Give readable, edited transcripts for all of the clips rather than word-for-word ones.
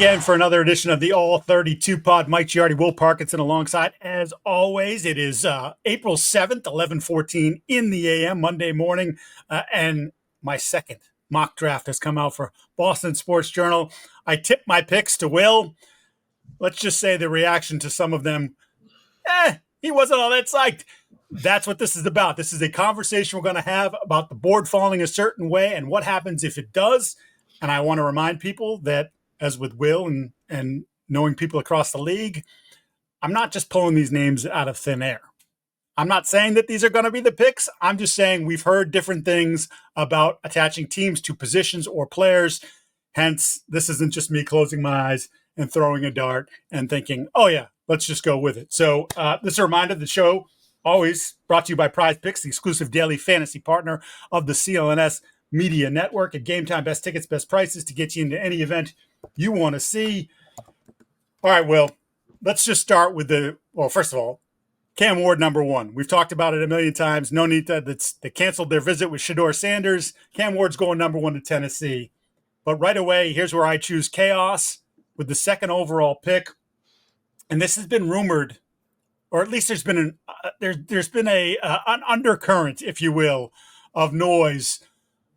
again for another edition of the All 32 Pod. Mike Giardi, Will Parkinson alongside. As always, it is April 7th, 11:14 in the a.m., Monday morning. And my second mock draft has come out for Boston Sports Journal. I tipped my picks to Will. Let's just say the reaction to some of them, he wasn't all that psyched. That's what this is about. This is a conversation we're going to have about the board falling a certain way and what happens if it does. And I want to remind people that, as with Will and knowing people across the league, I'm not just pulling these names out of thin air. I'm not saying that these are going to be the picks. I'm just saying we've heard different things about attaching teams to positions or players. Hence, this isn't just me closing my eyes and throwing a dart and thinking, oh, yeah, let's just go with it. So this is a reminder, the show always brought to you by Prizepicks, the exclusive daily fantasy partner of the CLNS Media Network. At Game Time, best tickets, best prices to get you into any event you want to see. All right, Will, let's just start with first of all, Cam Ward, number one. We've talked about it a million times. No need to, they canceled their visit with Shedeur Sanders. Cam Ward's going number one to Tennessee. But right away, here's where I choose chaos with the second overall pick. And this has been rumored, or at least there's been an undercurrent, if you will, of noise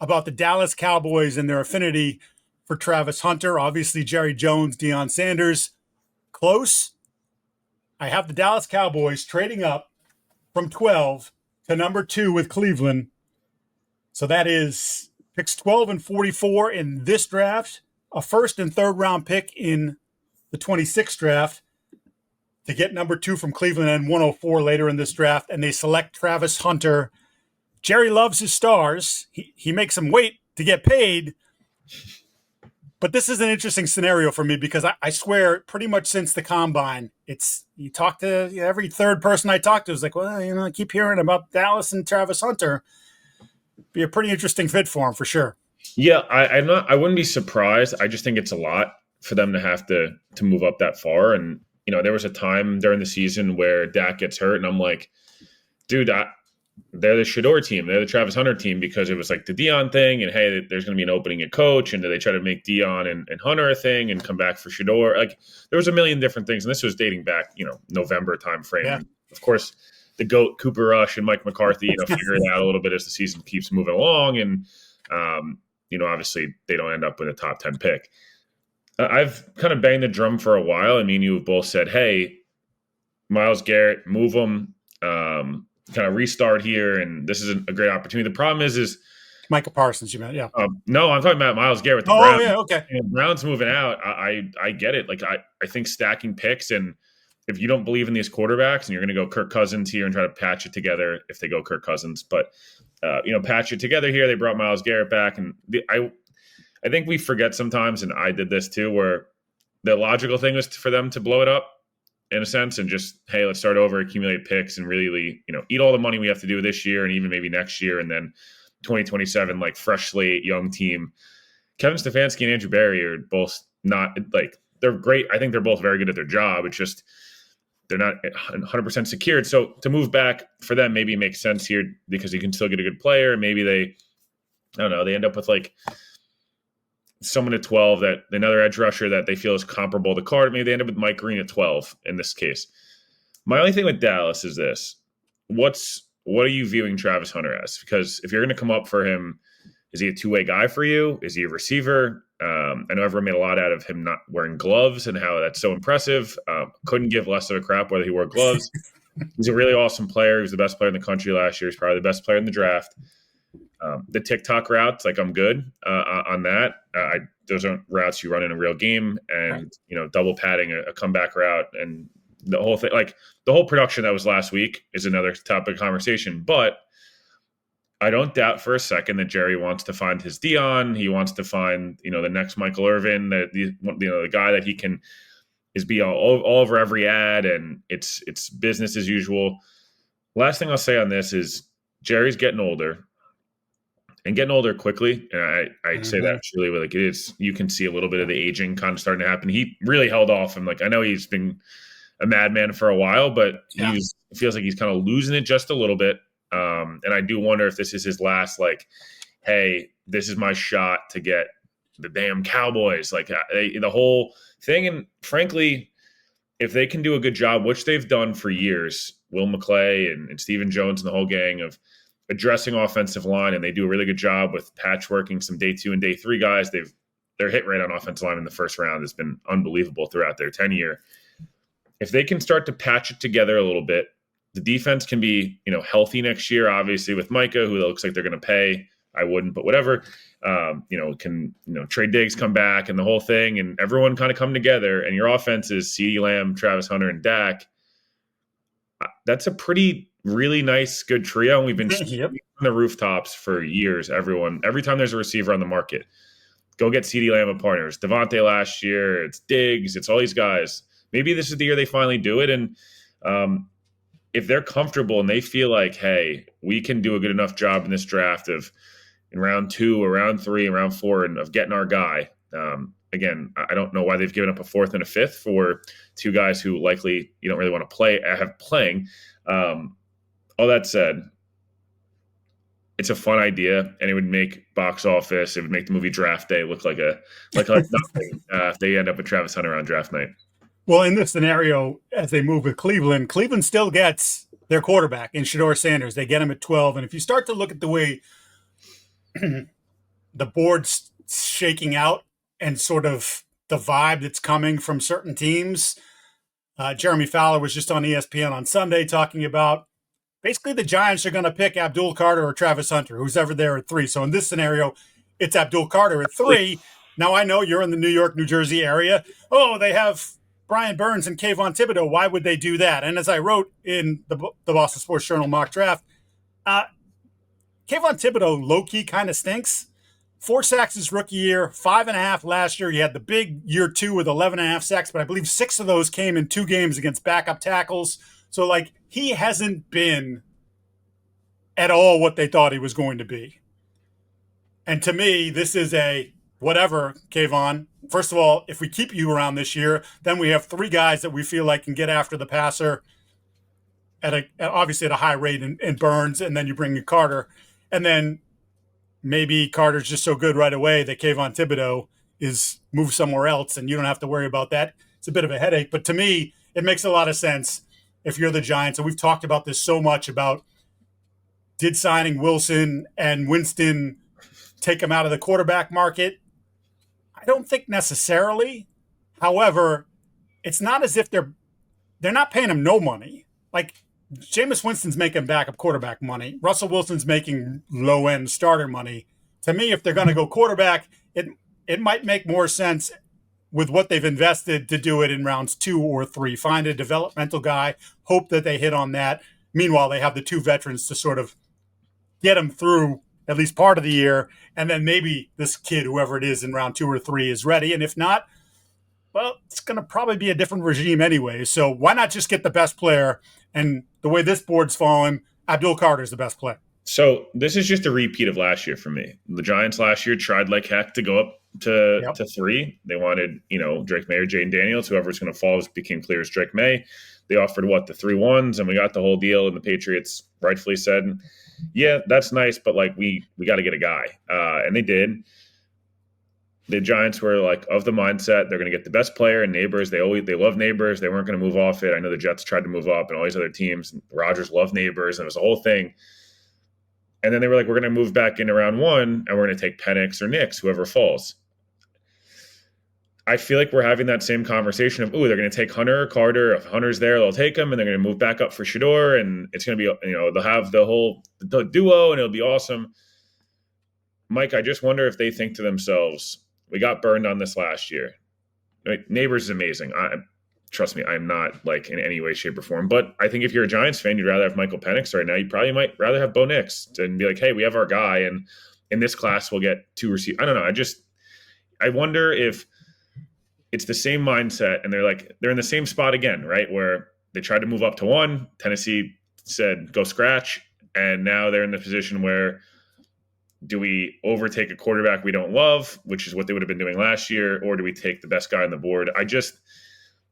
about the Dallas Cowboys and their affinity for Travis Hunter. Obviously, Jerry Jones, Deion Sanders, close. I have the Dallas Cowboys trading up from 12 to number 2 with Cleveland. So that is picks 12 and 44 in this draft, a first and third round pick in the 26th draft to get number 2 from Cleveland and 104 later in this draft. And they select Travis Hunter. Jerry loves his stars. He makes them wait to get paid. But this is an interesting scenario for me because I swear pretty much since the combine, you talk to every third person I talk to is like, well, I keep hearing about Dallas and Travis Hunter. Be a pretty interesting fit for him for sure. Yeah, I wouldn't be surprised. I just think it's a lot for them to have to move up that far. And, there was a time during the season where Dak gets hurt and I'm like, dude, they're the Shedeur team. They're the Travis Hunter team because it was like the Deion thing. And, hey, there's going to be an opening at coach. And do they try to make Deion and Hunter a thing and come back for Shedeur? Like, there was a million different things. And this was dating back, November time frame. Yeah. Of course, the GOAT, Cooper Rush and Mike McCarthy, figure it out a little bit as the season keeps moving along. And, obviously they don't end up with a top 10 pick. I've kind of banged the drum for a while. I mean, you have both said, hey, Myles Garrett, move him. Kind of restart here, and this is a great opportunity. The problem is Micah Parsons, you meant, yeah. No, I'm talking about Myles Garrett. The Browns. Yeah, okay. And Browns moving out. I get it. Like I think stacking picks, and if you don't believe in these quarterbacks, and you're going to go Kirk Cousins here and try to patch it together, if they go Kirk Cousins, but patch it together here. They brought Myles Garrett back, and I think we forget sometimes, and I did this too, where the logical thing was for them to blow it up, in a sense, and just, hey, let's start over, accumulate picks, and really, eat all the money we have to do this year and even maybe next year, and then 2027, like fresh slate, young team. Kevin Stefanski and Andrew Berry are both not like they're great. I think they're both very good at their job. It's just they're not 100% secured. So to move back for them maybe makes sense here because you can still get a good player. Maybe they end up with like someone at 12 that another edge rusher that they feel is comparable to Card. Maybe they end up with Mike Green at 12 in this case. My only thing with Dallas is this. What are you viewing Travis Hunter as? Because if you're going to come up for him, is he a two-way guy for you? Is he a receiver? I know everyone made a lot out of him not wearing gloves and how that's so impressive. Couldn't give less of a crap whether he wore gloves. He's a really awesome player. He was the best player in the country last year. He's probably the best player in the draft. The TikTok routes, like I'm good on that. Those aren't routes you run in a real game, and double padding a comeback route and the whole thing. Like the whole production that was last week is another topic of conversation. But I don't doubt for a second that Jerry wants to find his Deion. He wants to find the next Michael Irvin, the guy that he can be all over every ad, and it's business as usual. Last thing I'll say on this is Jerry's getting older. And getting older quickly, and I say that truly, like it is. You can see a little bit of the aging kind of starting to happen. He really held off, and like I know he's been a madman for a while, but it feels like he's kind of losing it just a little bit. And I do wonder if this is his last, like, hey, this is my shot to get the damn Cowboys. Like the whole thing. And frankly, if they can do a good job, which they've done for years, Will McClay and Stephen Jones and the whole gang of addressing offensive line, and they do a really good job with patchworking some day 2 and day 3 guys. Their hit rate on offensive line in the first round has been unbelievable throughout their tenure. If they can start to patch it together a little bit, the defense can be, healthy next year, obviously with Micah, who looks like they're going to pay. I wouldn't, but whatever. Trey Diggs come back and the whole thing, and everyone kind of come together, and your offense is CeeDee Lamb, Travis Hunter, and Dak. That's a pretty, really nice, good trio. And we've been Yep. on the rooftops for years. Every time there's a receiver on the market, go get CeeDee Lamb and partners. Devontae last year, it's Diggs, it's all these guys. Maybe this is the year they finally do it. And if they're comfortable and they feel like, hey, we can do a good enough job in this draft of in round 2 or round 3 and round 4 and of getting our guy. Again, I don't know why they've given up a 4th and a 5th for 2 guys who likely you don't really want to have playing. All that said, it's a fun idea, and it would make box office. It would make the movie Draft Day look like nothing if they end up with Travis Hunter on draft night. Well, in this scenario, as they move with Cleveland still gets their quarterback in Shedeur Sanders. They get him at 12. And if you start to look at the way the board's shaking out and sort of the vibe that's coming from certain teams, Jeremy Fowler was just on ESPN on Sunday talking about basically the Giants are going to pick Abdul Carter or Travis Hunter, who's ever there at 3. So in this scenario, it's Abdul Carter at 3. Now, I know you're in the New York, New Jersey area. Oh, they have Brian Burns and Kayvon Thibodeau. Why would they do that? And as I wrote in the Boston Sports Journal mock draft, Kayvon Thibodeau low-key kind of stinks. 4 sacks his rookie year, 5.5 last year. He had the big year 2 with 11.5 sacks, but I believe 6 of those came in 2 games against backup tackles. So, he hasn't been at all what they thought he was going to be. And to me, this is a whatever, Kayvon. First of all, if we keep you around this year, then we have 3 guys that we feel like can get after the passer obviously at a high rate in Burns, and then you bring in Carter. And then maybe Carter's just so good right away that Kayvon Thibodeau is moved somewhere else, and you don't have to worry about that. It's a bit of a headache. But to me, it makes a lot of sense if you're the Giants. And we've talked about this so much about did signing Wilson and Winston take them out of the quarterback market? I don't think necessarily. However, it's not as if they're not paying him no money. Jameis Winston's making backup quarterback money. Russell Wilson's making low-end starter money. To me, if they're going to go quarterback, it might make more sense with what they've invested to do it in rounds 2 or 3. Find a developmental guy, hope that they hit on that. Meanwhile, they have the 2 veterans to sort of get them through at least part of the year, and then maybe this kid, whoever it is in round 2 or 3, is ready. And if not, well, it's going to probably be a different regime anyway. So why not just get the best player? And the way this board's fallen, Abdul Carter is the best player. So this is just a repeat of last year for me. The Giants last year tried like heck to go up to 3. They wanted, Drake May or Jaden Daniels. Whoever's going to fall became clear as Drake May. They offered, the 3 1s, and we got the whole deal. And the Patriots rightfully said, yeah, that's nice, but we got to get a guy. And they did. The Giants were of the mindset they're going to get the best player in Neighbors. They love Neighbors. They weren't going to move off it. I know the Jets tried to move up and all these other teams. Rodgers loved Neighbors, and it was a whole thing. And then they were we're going to move back into round 1, and we're going to take Penix or Nix, whoever falls. I feel like we're having that same conversation of, they're going to take Hunter or Carter. If Hunter's there, they'll take him, and they're going to move back up for Shedeur, and it's going to be, they'll have the duo, and it'll be awesome. Mike, I just wonder if they think to themselves, we got burned on this last year. Neighbors is amazing. Trust me, I'm not in any way, shape, or form. But I think if you're a Giants fan, you'd rather have Michael Penix right now. You probably might rather have Bo Nix and be hey, we have our guy, and in this class we'll get 2 receivers. I don't know. I wonder if it's the same mindset, and they're in the same spot again, right? Where they tried to move up to 1. Tennessee said go scratch, and now they're in the position where, do we overtake a quarterback we don't love, which is what they would have been doing last year, or do we take the best guy on the board?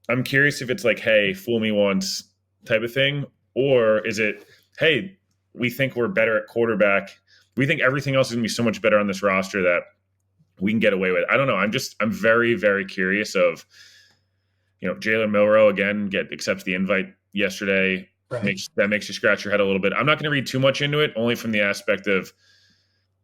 I'm curious if it's hey, fool me once type of thing, or is it, hey, we think we're better at quarterback. We think everything else is going to be so much better on this roster that we can get away with it. I don't know. I'm very, very curious of Jalen Milroe again accepts the invite yesterday. Right. Makes you scratch your head a little bit. I'm not going to read too much into it, only from the aspect of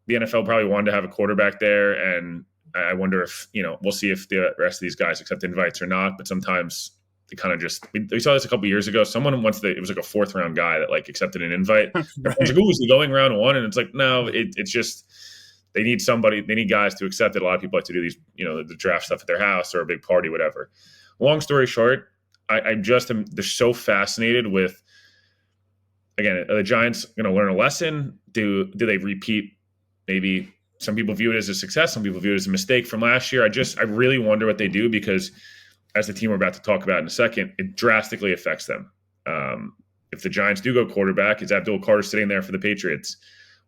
the NFL probably wanted to have a quarterback there, and I wonder if we'll see if the rest of these guys accept invites or not. But sometimes they kind of just we saw this a couple of years ago. Someone it was like a 4th round guy that accepted an invite. Right. Everyone's like, "Ooh, is he going round 1?" And it's like, no, it's just they need somebody. They need guys to accept it. A lot of people like to do these, the draft stuff at their house or a big party, whatever. Long story short, I just am. They're so fascinated with. Again, are the Giants going to learn a lesson? Do they repeat? Maybe some people view it as a success. Some people view it as a mistake from last year. I really wonder what they do, because as the team we're about to talk about in a second, it drastically affects them. If the Giants do go quarterback, is Abdul Carter sitting there for the Patriots?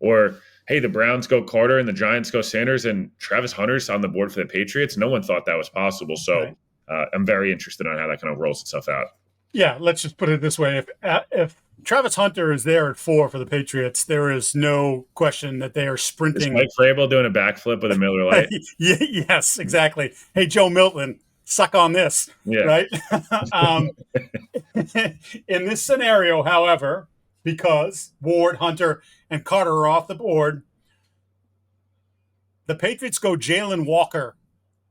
Or, hey, the Browns go Carter and the Giants go Sanders and Travis Hunter's on the board for the Patriots? No one thought that was possible. So right. I'm very interested on how that kind of rolls itself out. Yeah, let's just put it this way. If Travis Hunter is there at 4 for the Patriots, there is no question that they are sprinting. Is Mike Vrabel doing a backflip with a Miller Lite? Yes, exactly. Hey, Joe Milton, suck on this, right? In this scenario, however, because Ward, Hunter, and Carter are off the board, the Patriots go Jalen Walker,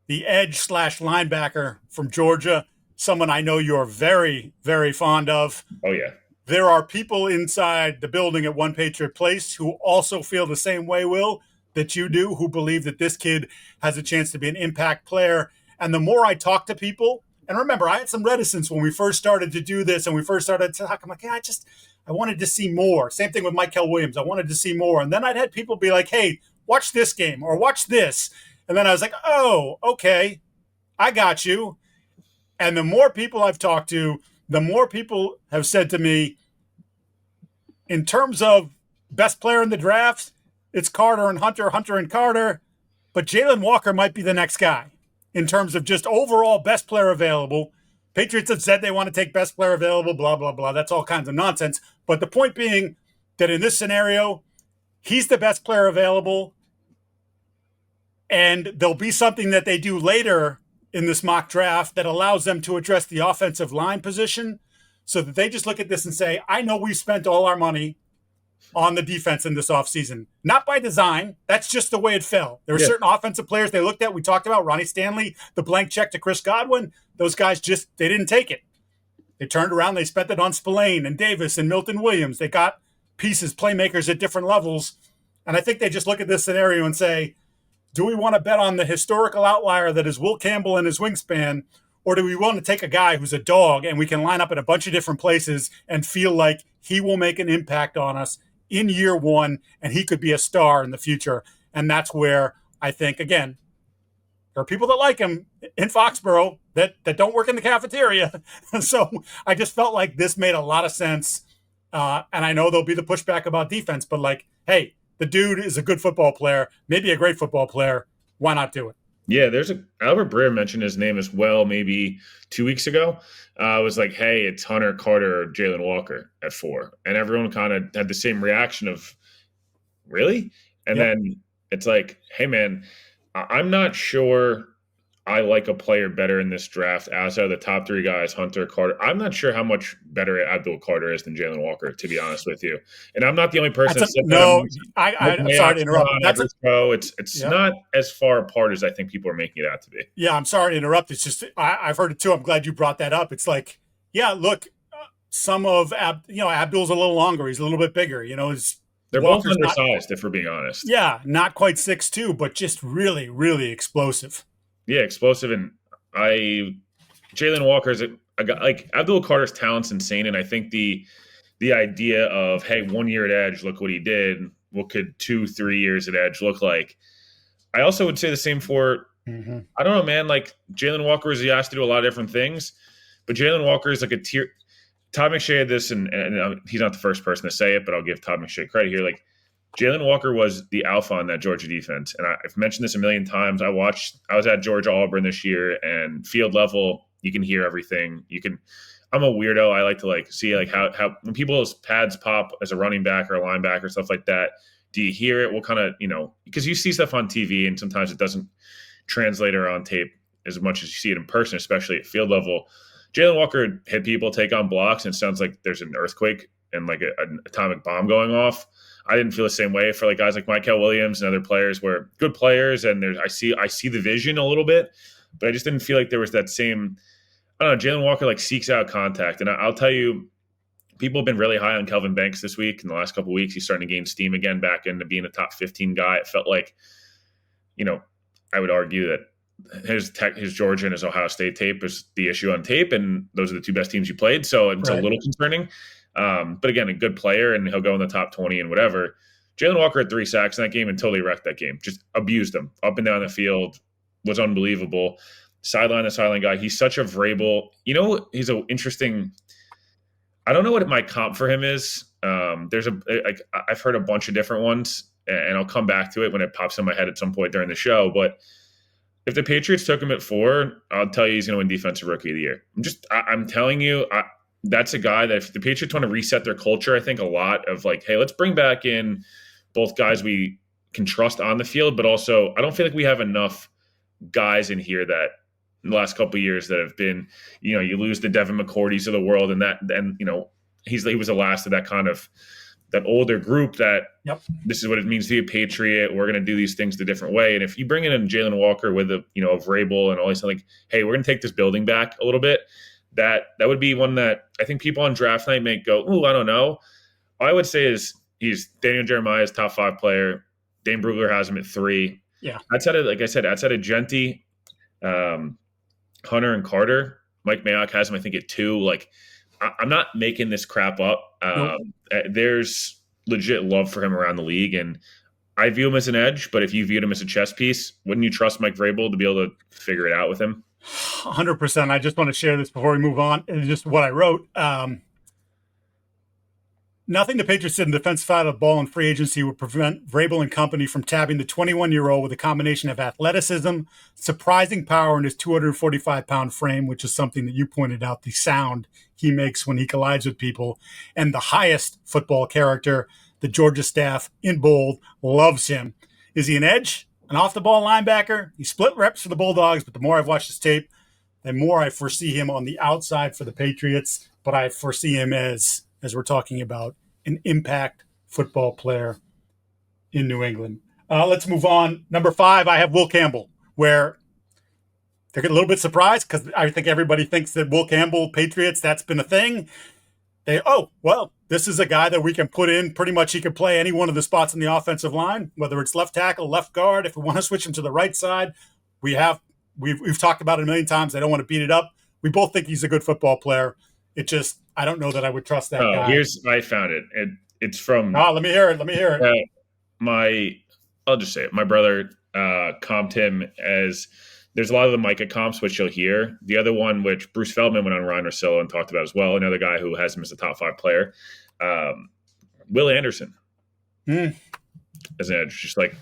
the edge/linebacker from Georgia, someone I know you're very, very fond of. Oh, yeah. There are people inside the building at One Patriot Place who also feel the same way, Will, that you do, who believe that this kid has a chance to be an impact player. And the more I talk to people, and remember, I had some reticence when we first started to do this and we first started to talk. I'm like, I wanted to see more. Same thing with Michael Williams. I wanted to see more. And then I'd had people be like, hey, watch this game or watch this. And then I was like, oh, okay, I got you. And the more people I've talked to, the more people have said to me, in terms of best player in the draft, it's Carter and Hunter, Hunter and Carter, but Jalen Walker might be the next guy in terms of just overall best player available. Patriots have said they want to take best player available, blah, blah, blah. That's all kinds of nonsense. But the point being that in this scenario, he's the best player available, and there'll be something that they do later in this mock draft that allows them to address the offensive line position, so that they just look at this and say, I know we spent all our money on the defense in this offseason. Not by design. That's just the way it fell. There were certain offensive players they looked at. We talked about Ronnie Stanley, the blank check to Chris Godwin. Those guys they didn't take it. They turned around. They spent it on Spillane and Davis and Milton Williams. They got pieces, playmakers at different levels. And I think they just look at this scenario and say, do we want to bet on the historical outlier that is Will Campbell and his wingspan, or do we want to take a guy who's a dog and we can line up in a bunch of different places and feel like he will make an impact on us in year 1 and he could be a star in the future? And that's where I think, again, there are people that like him in Foxboro that don't work in the cafeteria. So I just felt like this made a lot of sense. And I know there'll be the pushback about defense, but like, hey, the dude is a good football player, maybe a great football player. Why not do it? Yeah, Albert Breer mentioned his name as well maybe 2 weeks ago. It was like, hey, it's Hunter, Carter, or Jalen Walker at 4. And everyone kind of had the same reaction of, really? And then it's like, hey, man, I'm not sure I like a player better in this draft outside of the top 3 guys, Hunter, Carter. I'm not sure how much better Abdul Carter is than Jalen Walker, to be honest with you. And I'm not the only person I'm sorry to interrupt. It's not as far apart as I think people are making it out to be. Yeah, I'm sorry to interrupt. It's just I've heard it too. I'm glad you brought that up. It's like, yeah, look, some of Abdul's a little longer. He's a little bit bigger. They're both undersized, if we're being honest. Yeah, not quite 6'2", but just really, really explosive. Yeah, explosive. And Jalen Walker is a guy like Abdul Carter's talent's insane. And I think the idea of, hey, 1 year at edge, look what he did. What could 2-3 years at edge look like? I also would say the same for, I don't know, man, like Jalen Walker is asked to do a lot of different things, but Jalen Walker is like a tier. Todd McShay had this, and he's not the first person to say it, but I'll give Todd McShay credit here. Like, Jalen Walker was the alpha on that Georgia defense. And I've mentioned this a million times. I was at Georgia Auburn this year, and field level, you can hear everything. I'm a weirdo. I like to see how when people's pads pop as a running back or a linebacker, stuff like that, do you hear it? What kind of, because you see stuff on TV and sometimes it doesn't translate or on tape as much as you see it in person, especially at field level. Jalen Walker hit people, take on blocks, and it sounds like there's an earthquake and like an atomic bomb going off. I didn't feel the same way for like guys like Michael Williams and other players were good players, and I see the vision a little bit, but I just didn't feel like there was that same. I don't know. Jalen Walker like seeks out contact, and I'll tell you, people have been really high on Kelvin Banks this week. In the last couple of weeks, he's starting to gain steam again, back into being a top 15 guy. It felt like, I would argue that his Georgia and his Ohio State tape is the issue on tape, and those are the two best teams you played. So it's a little concerning. But again, a good player, and he'll go in the top 20 and whatever. Jalen Walker had 3 sacks in that game and totally wrecked that game. Just abused him up and down the field. Was unbelievable. Sideline to sideline guy. He's such a Vrabel. He's an interesting. I don't know what my comp for him is. I've heard a bunch of different ones, and I'll come back to it when it pops in my head at some point during the show. But if the Patriots took him at 4, I'll tell you he's going to win Defensive Rookie of the Year. I'm telling you, that's a guy that if the Patriots want to reset their culture, I think a lot of like, hey, let's bring back in both guys we can trust on the field, but also I don't feel like we have enough guys in here that in the last couple of years that have been, you lose the Devin McCourtys of the world, and he was the last of that kind of that older group that This is what it means to be a Patriot. We're going to do these things the different way. And if you bring in Jalen Walker with a Vrabel and all these like, hey, we're going to take this building back a little bit, that would be one that I think people on draft night may go, ooh, I don't know. All I would say is he's Daniel Jeremiah's top 5 player. Dane Brugler has him at 3. Yeah. Outside of Genty, Hunter and Carter, Mike Mayock has him, I think, at 2. Like, I'm not making this crap up. There's legit love for him around the league, and I view him as an edge. But if you viewed him as a chess piece, wouldn't you trust Mike Vrabel to be able to figure it out with him? 100%. I just want to share this before we move on. It's just what I wrote. Nothing the Patriots did in the defensive side of the ball in free agency would prevent Vrabel and company from tabbing the 21-year-old with a combination of athleticism, surprising power in his 245-pound frame, which is something that you pointed out, the sound he makes when he collides with people, and the highest football character. The Georgia staff, in bold, loves him. Is he an edge? An off-the-ball linebacker? He split reps for the Bulldogs, but the more I've watched his tape, the more I foresee him on the outside for the Patriots, but I foresee him as we're talking about, an impact football player in New England. Let's move on. Number 5, I have Will Campbell, where they're a little bit surprised because I think everybody thinks that Will Campbell, Patriots, that's been a thing. This is a guy that we can put in. Pretty much he could play any one of the spots in the offensive line, whether it's left tackle, left guard. If we want to switch him to the right side, we've talked about it a million times. I don't want to beat it up. We both think he's a good football player. I don't know that I would trust that guy. I found it. It's from. Oh, let me hear it. I'll just say it. My brother comped him as. There's a lot of the Micah comps, which you'll hear. The other one, which Bruce Feldman went on Ryan Russillo and talked about as well. Another guy who has him as a top 5 player, Will Anderson, as an edge, just like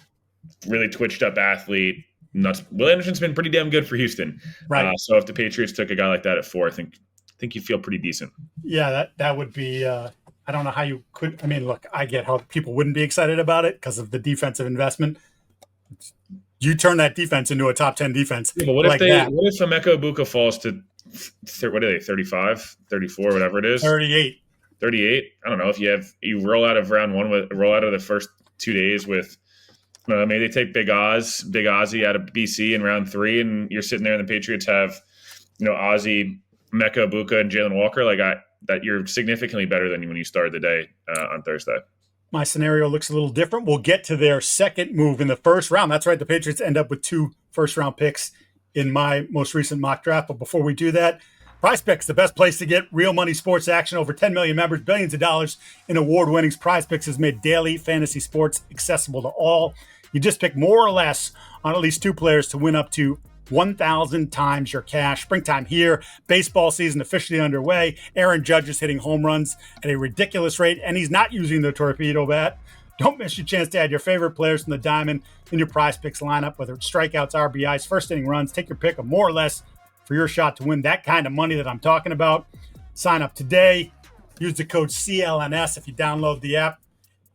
really twitched up athlete. Nuts. Will Anderson's been pretty damn good for Houston. Right. So if the Patriots took a guy like that at 4, I think you feel pretty decent. Yeah, that would be I don't know how you could. I mean, look, I get how people wouldn't be excited about it because of the defensive investment. You turn that defense into a top 10 defense. Yeah, but what if Emeka Egbuka falls to what are they, 35, 34, whatever it is? 38. 38? I don't know. If you roll out of round 1 roll out of the first 2 days with maybe they take Big Ozzie out of BC in round 3, and you're sitting there and the Patriots have Ozzie, Emeka Egbuka, and Jalen Walker, that you're significantly better than when you started the day on Thursday. My scenario looks a little different. We'll get to their second move in the first round. That's right. The Patriots end up with 2 first-round picks in my most recent mock draft. But before we do that, Prizepicks, the best place to get real money sports action. Over 10 million members, billions of dollars in award winnings. Prizepicks has made daily fantasy sports accessible to all. You just pick more or less on at least 2 players to win up to 1,000 times your cash. Springtime here. Baseball season officially underway. Aaron Judge is hitting home runs at a ridiculous rate, and he's not using the torpedo bat. Don't miss your chance to add your favorite players from the diamond in your Prizepicks lineup, whether it's strikeouts, RBIs, first-inning runs. Take your pick of more or less for your shot to win that kind of money that I'm talking about. Sign up today. Use the code CLNS if you download the app.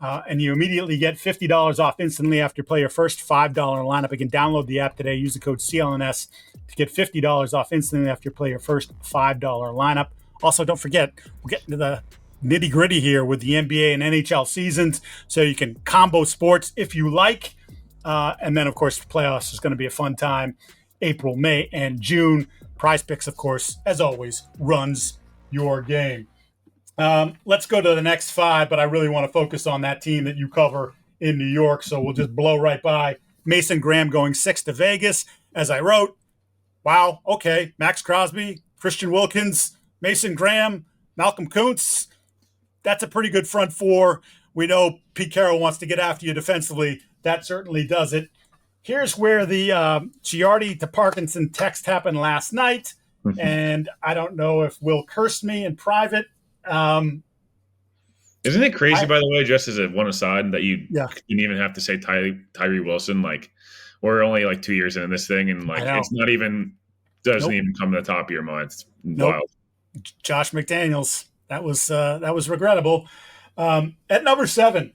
and you immediately get $50 off instantly after you play your first $5 lineup. You can download the app today. Use the code CLNS to get $50 off instantly after you play your first $5 lineup. Also, don't forget, we're getting to the nitty gritty here with the NBA and NHL seasons, so you can combo sports if you like. And then, of course, playoffs is going to be a fun time. April, May, and June. Prizepicks, of course, as always, runs your game. Let's go to the next 5, but I really want to focus on that team that you cover in New York, so we'll just blow right by. Mason Graham going 6 to Vegas. As I wrote, wow, okay, Max Crosby, Christian Wilkins, Mason Graham, Malcolm Kuntz. That's a pretty good front 4. We know Pete Carroll wants to get after you defensively. That certainly does it. Here's where the Giardi to Parkinson text happened last night, and I don't know if Will cursed me in private. Isn't it crazy, by the way, just as a one aside, that you didn't even have to say Tyree Wilson? Like, we're only like 2 years into this thing, and like it's not even doesn't even come to the top of your mind. It's wild. Josh McDaniels. That was regrettable. At number 7,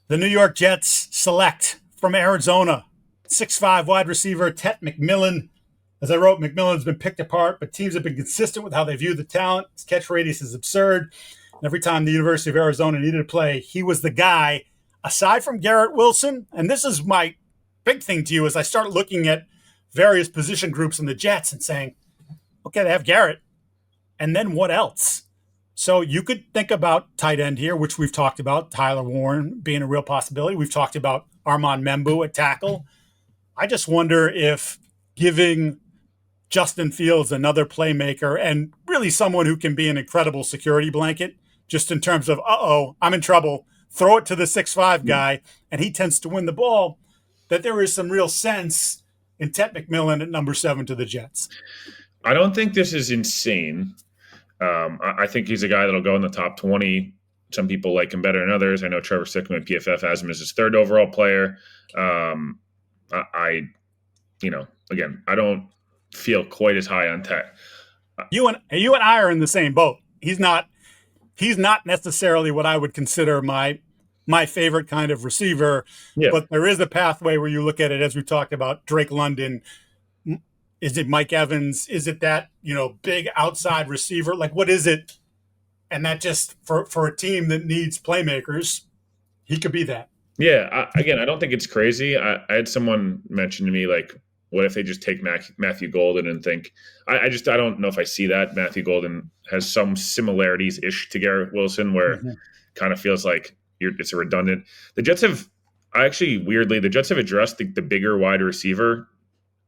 the New York Jets select from Arizona 6'5" wide receiver Tet McMillan. As I wrote, McMillan's been picked apart, but teams have been consistent with how they view the talent. His catch radius is absurd. And every time the University of Arizona needed to play, he was the guy. Aside from Garrett Wilson, and this is my big thing to you as I start looking at various position groups in the Jets and saying, okay, they have Garrett. And then what else? So you could think about tight end here, which we've talked about, Tyler Warren being a real possibility. We've talked about Armand Membu at tackle. I just wonder if giving Justin Fields another playmaker and really someone who can be an incredible security blanket, just in terms of, I'm in trouble, throw it to the 6'5" guy, and he tends to win the ball, that there is some real sense in Tet McMillan at number 7 to the Jets. I don't think this is insane. I think he's a guy that'll go in the top 20. Some people like him better than others. I know Trevor Sickman at PFF has him as his 3rd overall player. Again, I don't feel quite as high on Tet. You and I are in the same boat. He's not necessarily what I would consider my favorite kind of receiver, but there is a pathway where you look at it, as we talked about, Drake London. Is it Mike Evans? Is it that, big outside receiver? Like, what is it? And that just, for a team that needs playmakers, he could be that. Yeah, I don't think it's crazy. I had someone mention to me, like, what if they just take Matthew Golden and think – I don't know if I see that. Matthew Golden has some similarities-ish to Garrett Wilson where kind of feels like it's a redundant. The Jets have – the Jets have addressed the bigger wide receiver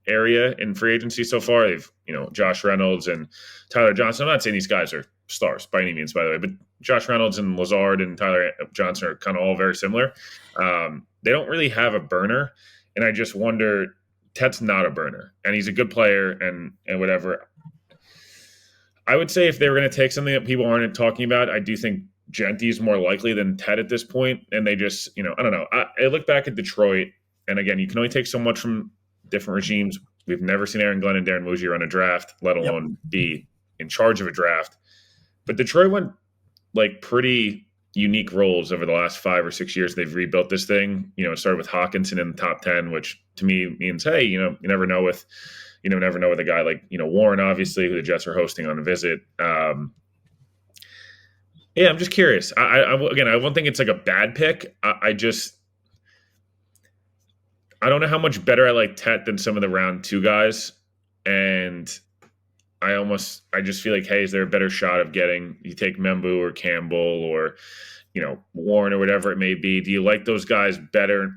area in free agency so far. They've, Josh Reynolds and Tyler Johnson. I'm not saying these guys are stars by any means, by the way, but Josh Reynolds and Lazard and Tyler Johnson are kind of all very similar. They don't really have a burner, and I just wonder – Tet's not a burner, and he's a good player and whatever. I would say if they were going to take something that people aren't talking about, I do think Genty's more likely than Tet at this point. And they just, I don't know. I look back at Detroit, and again, you can only take so much from different regimes. We've never seen Aaron Glenn and Darren Muji run a draft, let alone be in charge of a draft. But Detroit went like pretty unique roles over the last 5 or 6 years. They've rebuilt this thing. It started with Hawkinson in the top 10, which to me means, hey, you never know with a guy like, Warren, obviously, who the Jets are hosting on a visit. I'm just curious. I won't think it's like a bad pick. I don't know how much better I like Tet than some of the round 2 guys. And I just feel like, hey, is there a better shot of getting, you take Membu or Campbell or, Warren or whatever it may be. Do you like those guys better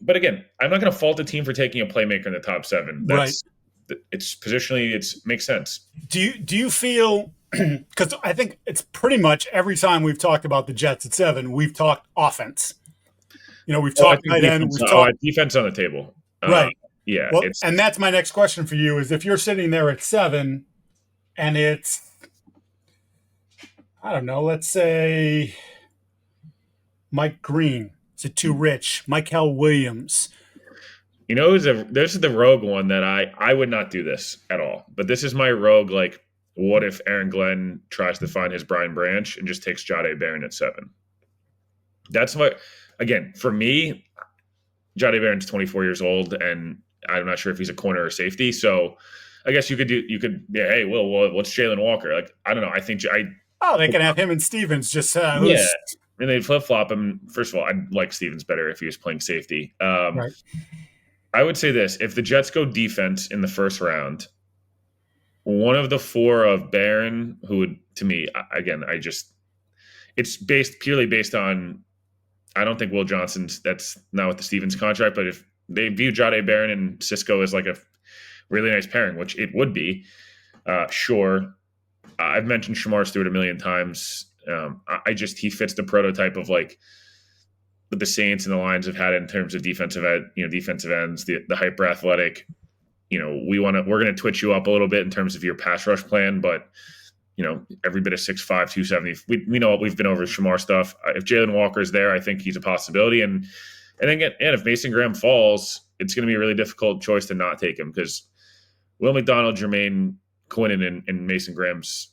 but again, I'm not going to fault the team for taking a playmaker in the top 7. It's positionally, it makes sense. Do you feel, because I think it's pretty much every time we've talked about the Jets at 7, we've talked offense. We've talked tight end. We've talked defense on the table. Right. Yeah. Well, and that's my next question for you is if you're sitting there at 7 and it's, I don't know, let's say Mike Green. Is it too rich? Michael Williams. This is the rogue one that I would not do this at all. But this is my rogue, like, what if Aaron Glenn tries to find his Brian Branch and just takes Jahdae Barron at 7? That's what, again, for me, Giardi Barron's 24 years old, and I'm not sure if he's a corner or safety. So I guess yeah, hey, what's Jalen Walker? Like, I don't know. I think Oh, they can have him and Stevens just yeah, who's and they flip flop him. First of all, I'd like Stevens better if he was playing safety. right. I would say this: if the Jets go defense in the first round, one of the four of Barron, who would, to me, again, it's purely based on. I don't think Will Johnson's. That's not with the Stevens contract, but if they view Jade Barron and Cisco as like a really nice pairing, which it would be, sure. I've mentioned Shamar Stewart a million times. He fits the prototype of like the Saints and the Lions have had in terms of defensive ends, the hyper athletic. We're going to twitch you up a little bit in terms of your pass rush plan, but every bit of 6'5", 270. We know we've been over Shamar stuff. If Jalen Walker's there, I think he's a possibility. And again, if Mason Graham falls, it's going to be a really difficult choice to not take him because Will McDonald, Jermaine Quinnen, and Mason Graham's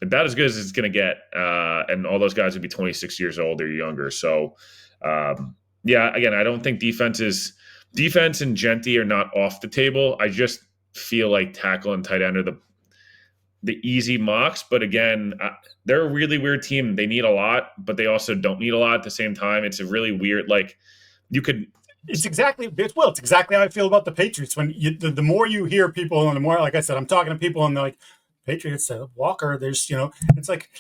about as good as it's going to get. And all those guys would be 26 years old or younger. So, again, I don't think defense and Genty are not off the table. I just feel like tackle and tight end are the easy mocks, but again, they're a really weird team. They need a lot, but they also don't need a lot at the same time. It's a really weird, It's exactly how I feel about the Patriots. When the more you hear people, and the more, like I said, I'm talking to people, and they're like, Patriots, Walker. There's, it's like,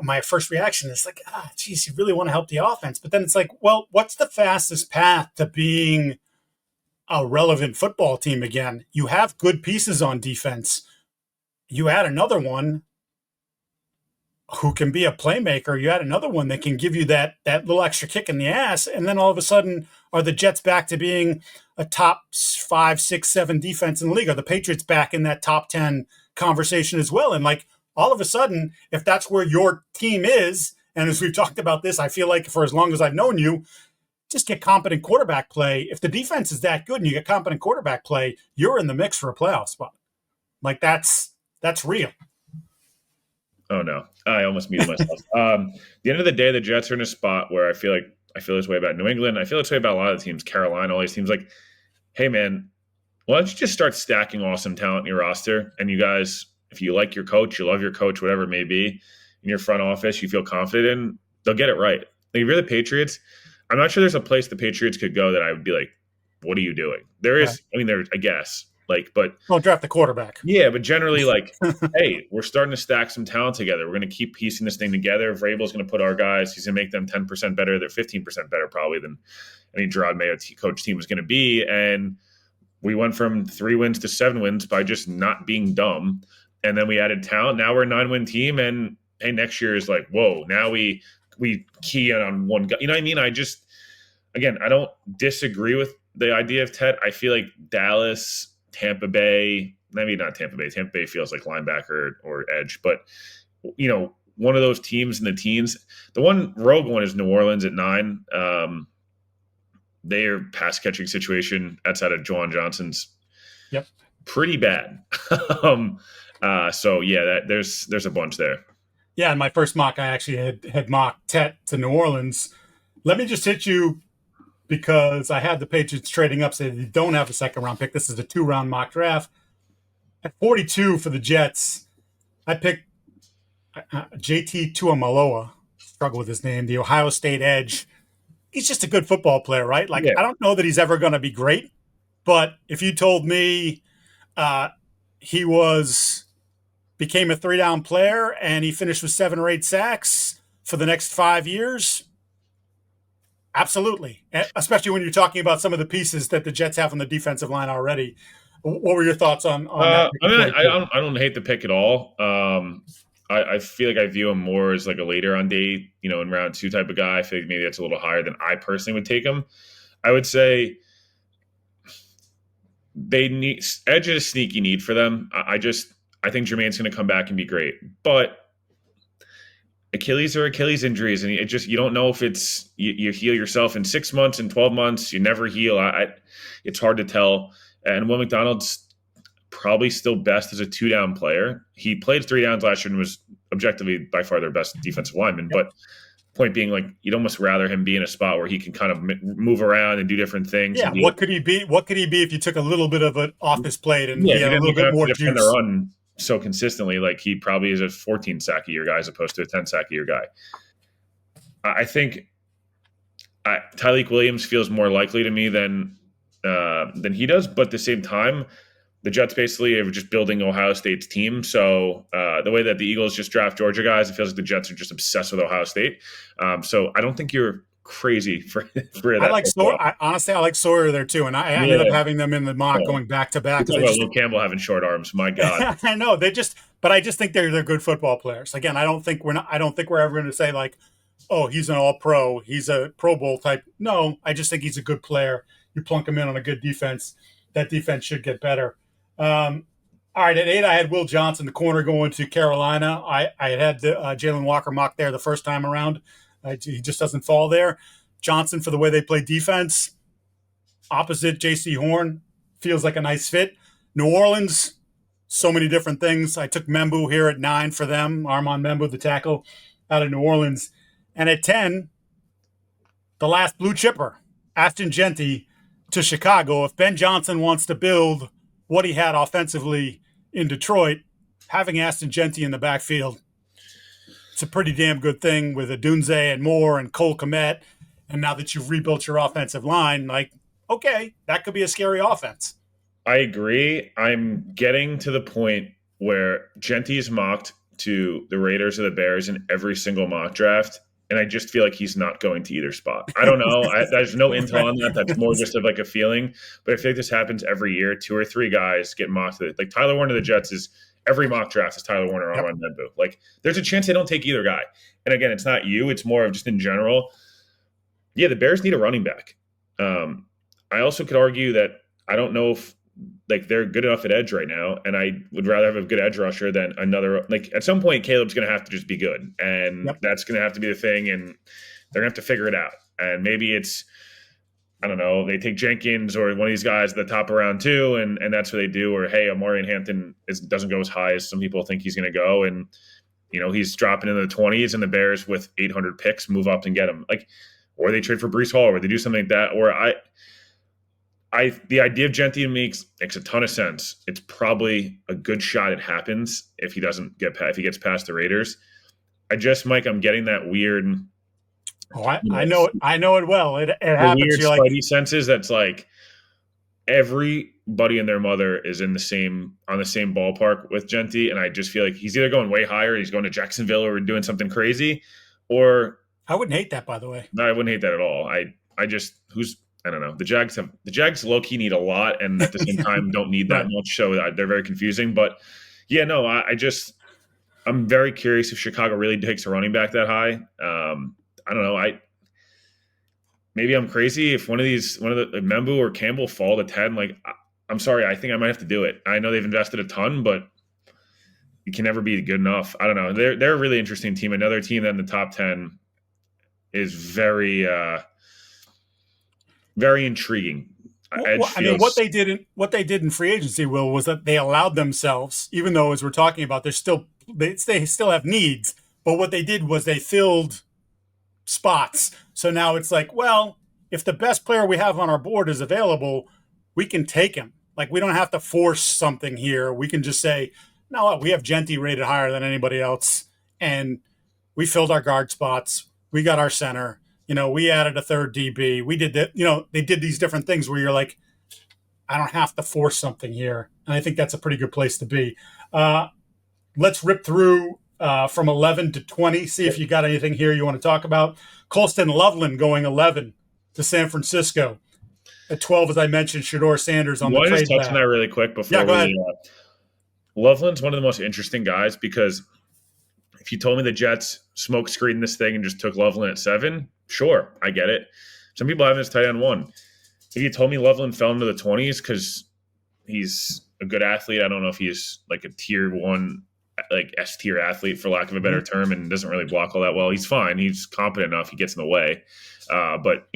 my first reaction is like, geez, you really want to help the offense, but then it's like, well, what's the fastest path to being a relevant football team again? You have good pieces on defense. You add another one who can be a playmaker. You add another one that can give you that little extra kick in the ass. And then all of a sudden, are the Jets back to being a top 5, 6, 7 defense in the league? Are the Patriots back in that top 10 conversation as well? And like all of a sudden, if that's where your team is, and as we've talked about this, I feel like for as long as I've known you, just get competent quarterback play. If the defense is that good and you get competent quarterback play, you're in the mix for a playoff spot. Like that's real. Oh no, I almost muted myself. The end of the day, the Jets are in a spot where I feel this way about New England. I feel this way about a lot of the teams, Carolina, all these teams. Like, hey man, why don't you just start stacking awesome talent in your roster? And you guys, if you like your coach, you love your coach, whatever it may be, in your front office, you feel confident in, they'll get it right. Like, if you're the Patriots, I'm not sure there's a place the Patriots could go that I would be like, what are you doing? There is, I guess. But don't draft the quarterback. Yeah, but generally, hey, we're starting to stack some talent together. We're going to keep piecing this thing together. Vrabel's going to put our guys. He's going to make them 10% better. They're 15% better probably than any Gerard Mayo coach team was going to be. And we went from 3 wins to 7 wins by just not being dumb. And then we added talent. Now we're a 9-win team. And hey, next year is like, whoa, now we key in on one guy. You know what I mean? I don't disagree with the idea of Ted. I feel like Dallas, Tampa Bay, maybe not Tampa Bay. Tampa Bay feels like linebacker or edge, but one of those teams in the teens. The one rogue one is New Orleans at 9. Their pass catching situation outside of Juwan Johnson's pretty bad. There's a bunch there. Yeah, in my first mock, I actually had mocked Tet to New Orleans. Let me just hit you, because I had the Patriots trading up, so they don't have a second-round pick. This is a 2-round mock draft. At 42 for the Jets, I picked JT Tuamaloa. Struggle with his name. The Ohio State edge. He's just a good football player, right? I don't know that he's ever going to be great, but if you told me he became a 3-down player and he finished with 7 or 8 sacks for the next 5 years, absolutely. Especially when you're talking about some of the pieces that the Jets have on the defensive line already. What were your thoughts on that? I don't hate the pick at all. I feel like I view him more as like a later on day, in round 2 type of guy. I feel like maybe that's a little higher than I personally would take him. I would say they need edge is a sneaky need for them. I think Jermaine's going to come back and be great, but Achilles injuries, and you don't know if it's you heal yourself in 6 months, in 12 months, you never heal. It's hard to tell. And Will McDonald's probably still best as a 2-down player. He played 3 downs last year and was objectively by far their best defensive lineman. Yep. But point being, like, you'd almost rather him be in a spot where he can kind of move around and do different things. Yeah, And what could he be? What could he be if you took a little bit of it off his plate and yeah, he if he had a didn't little even bit have more to defend the juice? run so consistently, like he probably is a 14 sack a year guy as opposed to a 10 sack a year guy. I think Tyreek Williams feels more likely to me than he does, but at the same time, the Jets basically are just building Ohio State's team. So the way that the Eagles just draft Georgia guys, it feels like the Jets are just obsessed with Ohio State. So I don't think you're crazy for I that. like Sawyer. Honestly, I like Sawyer there too, and I ended up Yeah. having them in the mock Oh. going back to We back talk because about Will Campbell having short arms. My God. I know but I just think they're good football players. Again, I don't think we're ever going to say like, oh, he's an all pro, he's a Pro Bowl type. No, I just think he's a good player. You plunk him in on a good defense, that defense should get better. All right, at 8, I had Will Johnson, the corner, going to Carolina. I had the Jalen Walker mock there the first time around. He just doesn't fall there. Johnson, for the way they play defense, opposite J.C. Horn, feels like a nice fit. New Orleans, so many different things. I took Membu here at 9 for them. Armand Membu, the tackle out of New Orleans. And at 10, the last blue chipper, Aston Genty to Chicago. If Ben Johnson wants to build what he had offensively in Detroit, having Aston Genty in the backfield, it's a pretty damn good thing with Adunze and Moore and Cole Kmet. And now that you've rebuilt your offensive line, like, okay, that could be a scary offense. I agree. I'm getting to the point where Genty is mocked to the Raiders or the Bears in every single mock draft, and I just feel like he's not going to either spot. I don't know. There's no intel on that. That's more just of like a feeling. But I feel like this happens every year. 2 or 3 guys get mocked. Like Tyler Warner of the Jets is every mock draft is Tyler Warner on Medbu. Like there's a chance they don't take either guy. And again, it's not you. It's more of just in general. Yeah, the Bears need a running back. I also could argue that I don't know if like they're good enough at edge right now, and I would rather have a good edge rusher than another. Like at some point, Caleb's going to have to just be good, and that's going to have to be the thing, and they're going to have to figure it out. And maybe it's, I don't know, they take Jenkins or one of these guys at the top of round 2, and that's what they do. Or hey, Amarian Hampton doesn't go as high as some people think he's going to go, and he's dropping into the 20s, and the Bears with 800 picks move up and get him. Like, or they trade for Breece Hall, or they do something like that. Or the idea of Genty makes a ton of sense. It's probably a good shot it happens if he gets past the Raiders. Mike, I'm getting that weird. Oh, I know it well. It happens. Weird You're spidey like, senses. That's like everybody and their mother is on the same ballpark with Genty, and I just feel like he's either going way higher, he's going to Jacksonville, or doing something crazy, or I wouldn't hate that, by the way. No, I wouldn't hate that at all. I don't know. The Jags low key need a lot, and at the same time don't need that much. So they're very confusing. But yeah, no, I'm very curious if Chicago really takes a running back that high. I don't know. Maybe I'm crazy if one of the Membu or Campbell fall to 10. Like, I'm sorry, I think I might have to do it. I know they've invested a ton, but it can never be good enough. I don't know. They're a really interesting team. Another team that in the top 10 is very very intriguing. What they did in free agency, Will, was that they allowed themselves, even though as we're talking about, they still have needs. But what they did was they filled spots. So now it's like, well, if the best player we have on our board is available, we can take him. Like we don't have to force something here. We can just say, no, we have Genty rated higher than anybody else, and we filled our guard spots. We got our center. We added a third DB. We did that. They did these different things where you're like, I don't have to force something here. And I think that's a pretty good place to be. Let's rip through from 11 to 20. See if you got anything here you want to talk about. Colston Loveland going 11 to San Francisco. At 12, as I mentioned, Shedeur Sanders on the trade back. I just touch on that really quick before go ahead. Loveland's one of the most interesting guys because if you told me the Jets smoke screened this thing and just took Loveland at 7, sure, I get it. Some people have him as tight end 1. If you told me Loveland fell into the 20s because he's a good athlete, I don't know if he's like a tier 1, like S tier athlete for lack of a better term, and doesn't really block all that well. He's fine. He's competent enough. He gets in the way. But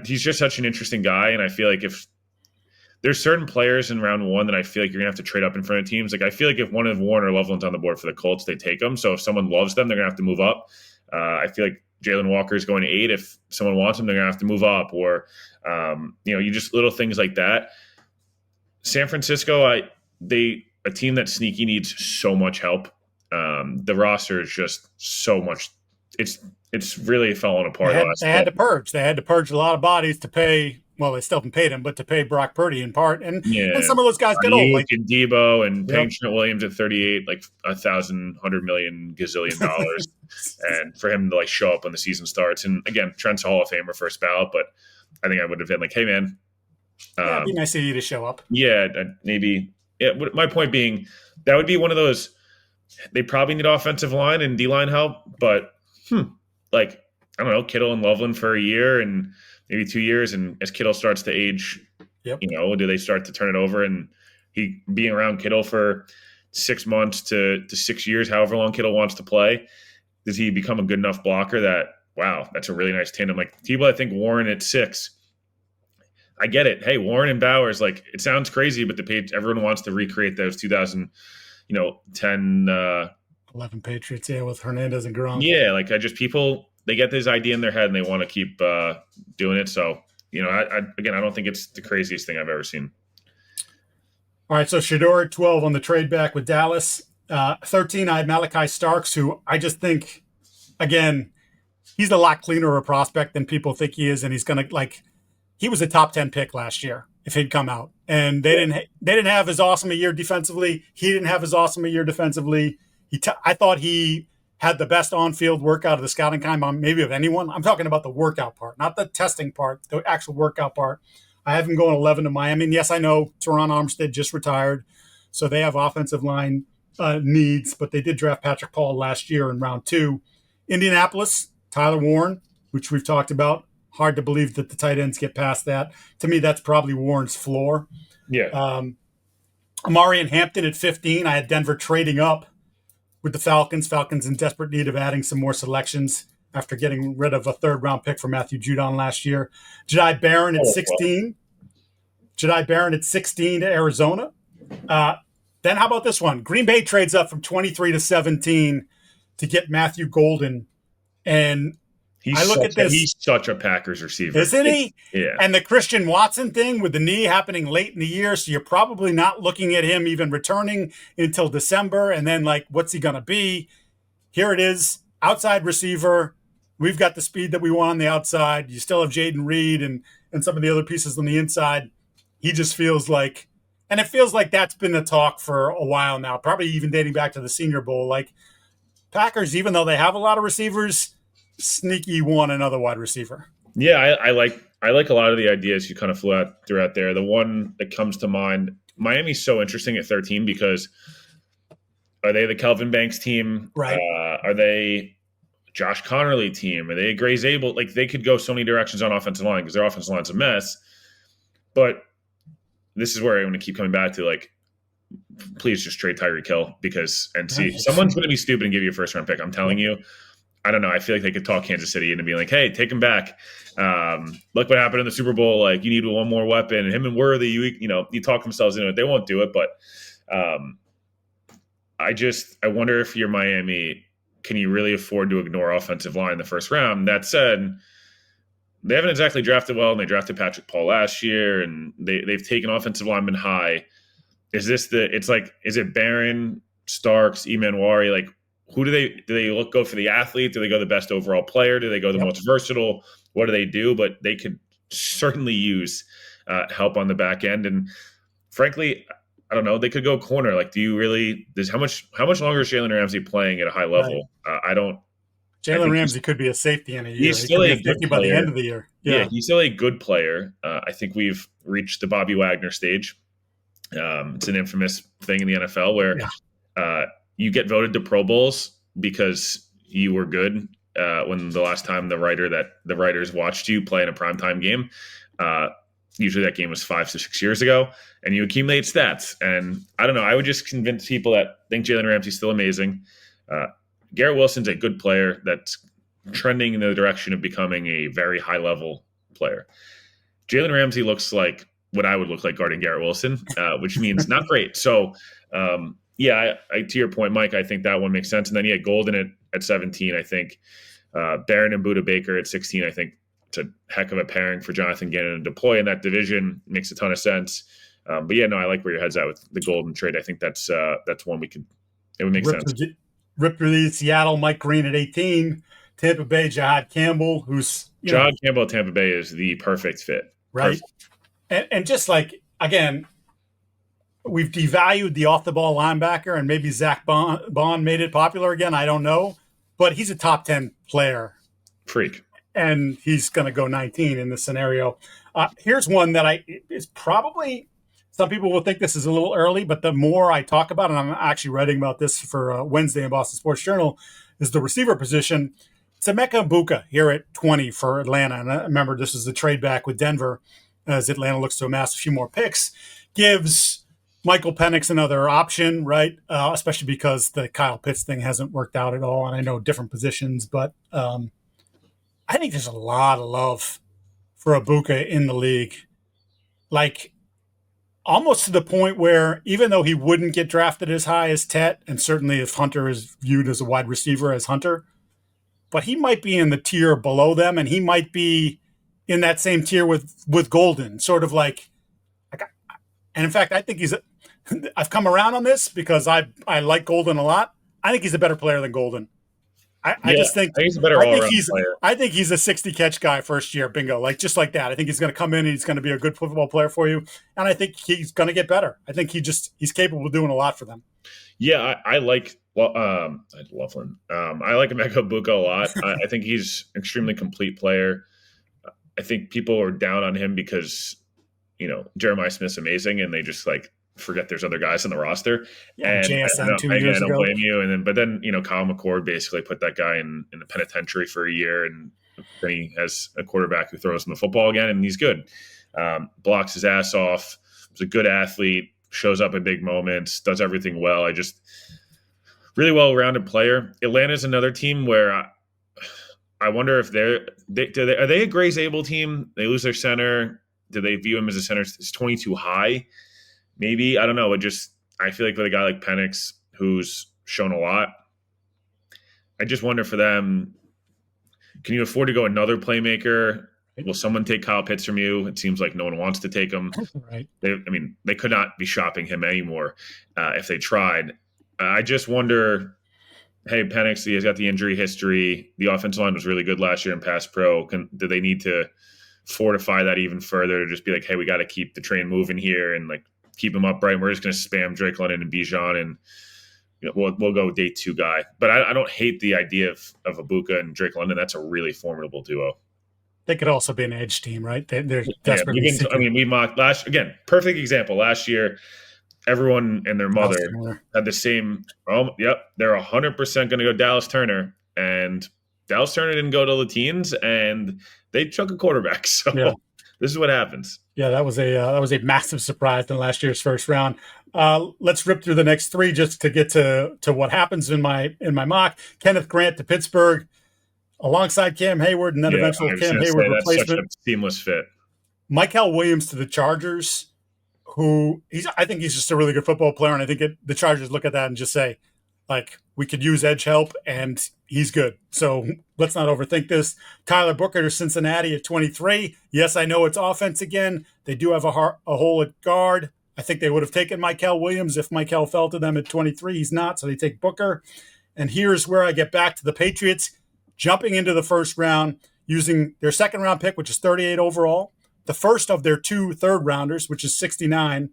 he's just such an interesting guy, and I feel like if there's certain players in round 1 that I feel like you're going to have to trade up in front of teams. Like I feel like if one of Warren or Loveland's on the board for the Colts, they take them. So if someone loves them, they're going to have to move up. I feel like Jalen Walker is going to 8. If someone wants him, they're going to have to move up, or you just little things like that. San Francisco, a team that sneaky needs so much help. The roster is just so much. It's really fallen apart. They had to purge. They had to purge a lot of bodies to pay. Well, they still haven't paid him, but to pay Brock Purdy in part, and some of those guys get old, like and Debo and paying Trent Williams at 38, like $1,100 gazillion dollars, and for him to like show up when the season starts. And again, Trent's a Hall of Famer first ballot, but I think I would have been like, hey man, it'd be nice of you to show up. Yeah, maybe. Yeah, my point being, that would be one of those. They probably need offensive line and D-line help, but like I don't know, Kittle and Loveland for a year and maybe 2 years, and as Kittle starts to age, do they start to turn it over? And he being around Kittle for 6 months to 6 years, however long Kittle wants to play, does he become a good enough blocker that wow, that's a really nice tandem? Like people, I think Warren at 6. I get it. Hey, Warren and Bowers, like it sounds crazy, but everyone wants to recreate those 2010 11 Patriots, with Hernandez and Gronk. Yeah, like people they get this idea in their head and they want to keep doing it. So, I don't think it's the craziest thing I've ever seen. All right, so Shedeur 12 on the trade back with Dallas. 13, I had Malachi Starks, who I just think, again, he's a lot cleaner of a prospect than people think he is, and he's going to he was a top 10 pick last year if he'd come out. And they didn't have as awesome a year defensively. He didn't have as awesome a year defensively. I thought he had the best on-field workout of the scouting combine, maybe of anyone. I'm talking about the workout part, not the testing part, the actual workout part. I have him going 11 to Miami. And yes, I know Teron Armstead just retired, so they have offensive line needs, but they did draft Patrick Paul last year in round 2. Indianapolis, Tyler Warren, which we've talked about. Hard to believe that the tight ends get past that. To me, that's probably Warren's floor. Yeah. Amari and Hampton at 15. I had Denver trading up with the Falcons. Falcons in desperate need of adding some more selections after getting rid of a third-round pick for Matthew Judon last year. Jedi Barron at 16. Jedi Barron at 16 to Arizona. Then how about this one? Green Bay trades up from 23 to 17 to get Matthew Golden. And he's such a Packers receiver. Isn't he? Yeah. And the Christian Watson thing with the knee happening late in the year, so you're probably not looking at him even returning until December. And then, what's he going to be? Here it is, outside receiver. We've got the speed that we want on the outside. You still have Jaden Reed and some of the other pieces on the inside. He just feels like – and it feels like that's been the talk for a while now, probably even dating back to the Senior Bowl. Packers, even though they have a lot of receivers – sneaky want another wide receiver. Yeah, I like a lot of the ideas you kind of threw out there. The one that comes to mind, Miami's so interesting at 13 because are they the Kelvin Banks team? Right. Are they Josh Connerly team? Are they a Gray Zabel? They could go so many directions on offensive line because their offensive line's a mess. But this is where I'm going to keep coming back to please just trade Tyreek Hill someone's going to be stupid and give you a first round pick. I'm telling you. I don't know. I feel like they could talk Kansas City into being like, hey, take him back. Look what happened in the Super Bowl. You need one more weapon. Him and Worthy, you talk themselves into it. They won't do it. But I wonder if you're Miami, can you really afford to ignore offensive line in the first round? That said, they haven't exactly drafted well, and they drafted Patrick Paul last year, and they've taken offensive linemen high. Is it Barron, Starks, Emanwari? Who do they go for the athlete? Do they go the best overall player? Do they go the most versatile? What do they do? But they could certainly use help on the back end. And frankly, I don't know. They could go corner. How much longer is Jalen Ramsey playing at a high level? Right. I don't. Jalen Ramsey could be a safety in a year. He's still a good player by the end of the year. Yeah, he's still a good player. I think we've reached the Bobby Wagner stage. It's an infamous thing in the NFL where you get voted to Pro Bowls because you were good when the last time the writers watched you play in a primetime game. Usually that game was 5 to 6 years ago, and you accumulate stats. And I don't know. I would just convince people that think Jalen Ramsey's still amazing. Garrett Wilson's a good player that's trending in the direction of becoming a very high-level player. Jalen Ramsey looks like what I would look like guarding Garrett Wilson, which means not great. So, to your point, Mike, I think that one makes sense. And then, Golden at 17, I think Barron and Buda Baker at 16, I think it's a heck of a pairing for Jonathan Gannon to deploy in that division. Makes a ton of sense. But yeah, no, I like where your head's at with the Golden trade. I think that's one it would make sense. Rip through the Seattle, Mike Green at 18. Tampa Bay, Jahad Campbell, who's Jahad Campbell at Tampa Bay is the perfect fit. Right. And just like, again, we've devalued the off-the-ball linebacker, and maybe Zach Bond made it popular again. I don't know. But he's a top 10 player. Freak. And he's going to go 19 in this scenario. Here's one that is probably – some people will think this is a little early, but the more I talk about it, and I'm actually writing about this for Wednesday in Boston Sports Journal, is the receiver position. It's Emeka Egbuka here at 20 for Atlanta. And remember, this is the trade back with Denver as Atlanta looks to amass a few more picks. Gives Michael Penix another option, right? Especially because the Kyle Pitts thing hasn't worked out at all. And I know different positions, but I think there's a lot of love for Egbuka in the league. Like, almost to the point where even though he wouldn't get drafted as high as Tet, and certainly if Hunter is viewed as a wide receiver as Hunter, but he might be in the tier below them, and he might be in that same tier with Golden, sort of like and in fact, I think I've come around on this because I like Golden a lot. I think he's a better player than Golden. I just think he's a better all-around player. I think he's a 60 catch guy first year, bingo, like just like that. I think he's going to come in and he's going to be a good football player for you, and I think he's going to get better. I think he's capable of doing a lot for them. Yeah, I like Loveland. I like Emeka Egbuka a lot. I think he's an extremely complete player. I think people are down on him because Jeremiah Smith's amazing, and they just like forget there's other guys on the roster. Yeah, and JSN 2 years ago. I don't blame you. And but then Kyle McCord basically put that guy in the penitentiary for a year, and then he has a quarterback who throws him the football again, and he's good. Blocks his ass off. He's a good athlete. Shows up in big moments. Does everything well. Really well-rounded player. Atlanta's another team where I wonder if are they a Gray's Able team? They lose their center. Do they view him as a center? Is 22 high? Maybe. I don't know. I feel like with a guy like Penix, who's shown a lot, I just wonder for them, can you afford to go another playmaker? Will someone take Kyle Pitts from you? It seems like no one wants to take him. Right. They could not be shopping him anymore if they tried. I just wonder, hey, Penix, he's got the injury history. The offensive line was really good last year in pass pro. Do they need to fortify that even further to just be like, hey, we got to keep the train moving here and like keep him upright. We're just going to spam Drake London and Bijan, and we'll go day 2 guy. But I don't hate the idea of Egbuka and Drake London. That's a really formidable duo. They could also be an edge team, right? They're desperately seeking. We mocked perfect example. Last year, everyone and their mother had the same. They're 100% going to go Dallas Turner, and Dallas Turner didn't go to the teens, and they took a quarterback. So This is what happens. Yeah, that was a massive surprise in last year's first round. Let's rip through the next 3 just to get to what happens in my mock. Kenneth Grant to Pittsburgh, alongside Cam Hayward, and then eventual Cam Hayward replacement. That's such a seamless fit. Michael Williams to the Chargers, I think he's just a really good football player, and I think the Chargers look at that and just say, like, we could use edge help, and he's good. So let's not overthink this. Tyler Booker to Cincinnati at 23. Yes, I know it's offense again. They do have a hole at guard. I think they would have taken Michael Williams if Michael fell to them at 23. He's not, so they take Booker. And here's where I get back to the Patriots jumping into the first round, using their second round pick, which is 38 overall, the first of their 2 third-rounders, which is 69,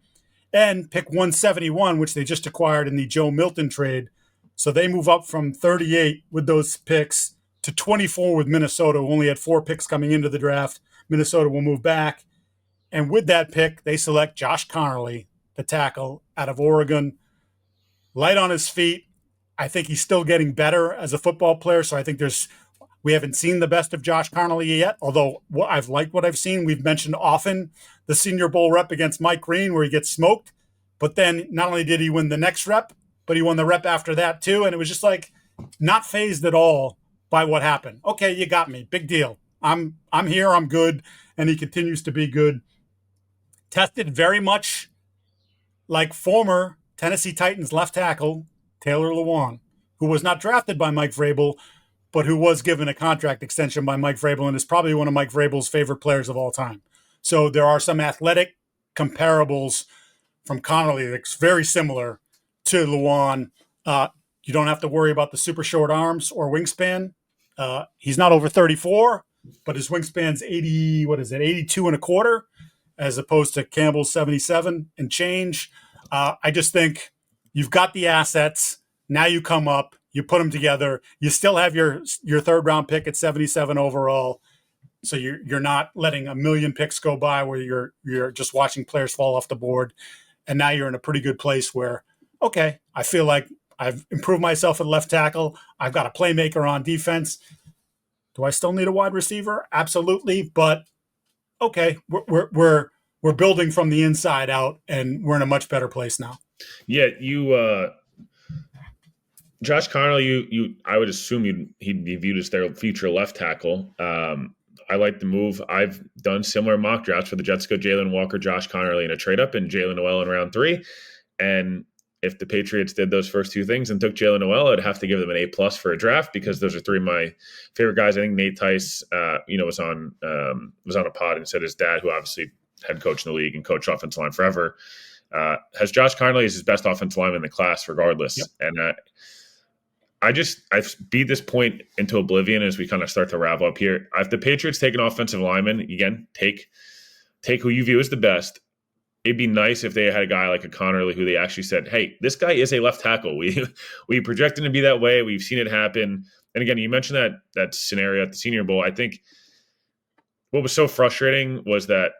and pick 171, which they just acquired in the Joe Milton trade. So they move up from 38 with those picks to 24 with Minnesota, who only had 4 picks coming into the draft. Minnesota will move back. And with that pick, they select Josh Connerly, the tackle out of Oregon. Light on his feet. I think he's still getting better as a football player. So I think we haven't seen the best of Josh Connerly yet, although I've liked what I've seen. We've mentioned often the Senior Bowl rep against Mike Green where he gets smoked. But then not only did he win the next rep, but he won the rep after that too. And it was just like not fazed at all by what happened. Okay, you got me. Big deal. I'm here. I'm good. And he continues to be good. Tested very much like former Tennessee Titans left tackle Taylor Lewan, who was not drafted by Mike Vrabel, but who was given a contract extension by Mike Vrabel and is probably one of Mike Vrabel's favorite players of all time. So there are some athletic comparables from Connolly that's very similar to Luan. You don't have to worry about the super short arms or wingspan. He's not over 34, but his wingspan's 80, 82 and a quarter, as opposed to Campbell's 77 and change. I just think you've got the assets. Now you come up, you put them together. You still have your third round pick at 77 overall. So you're not letting a million picks go by where you're just watching players fall off the board. And now you're in a pretty good place where, okay, I feel like I've improved myself at left tackle. I've got a playmaker on defense. Do I still need a wide receiver? Absolutely. But okay, we're building from the inside out, and we're in a much better place now. Yeah, Josh Connolly, I would assume he'd be viewed as their future left tackle. I like the move. I've done similar mock drafts where the Jets go Jalen Walker, Josh Connolly in a trade up, and Jalen Noel in round 3. And if the Patriots did those first two things and took Jalen Noel, I'd have to give them an A+ for a draft, because those are 3 of my favorite guys. I think Nate Tice, was on a pod and said his dad, who obviously head coach in the league and coached offensive line forever, has Josh Connolly as his best offensive lineman in the class, regardless. Yep. And I've beat this point into oblivion as we kind of start to ravel up here. If the Patriots take an offensive lineman, again, take who you view as the best. It'd be nice if they had a guy like a Connolly who they actually said, hey, this guy is a left tackle. We project him to be that way. We've seen it happen. And again, you mentioned that scenario at the Senior Bowl. I think what was so frustrating was that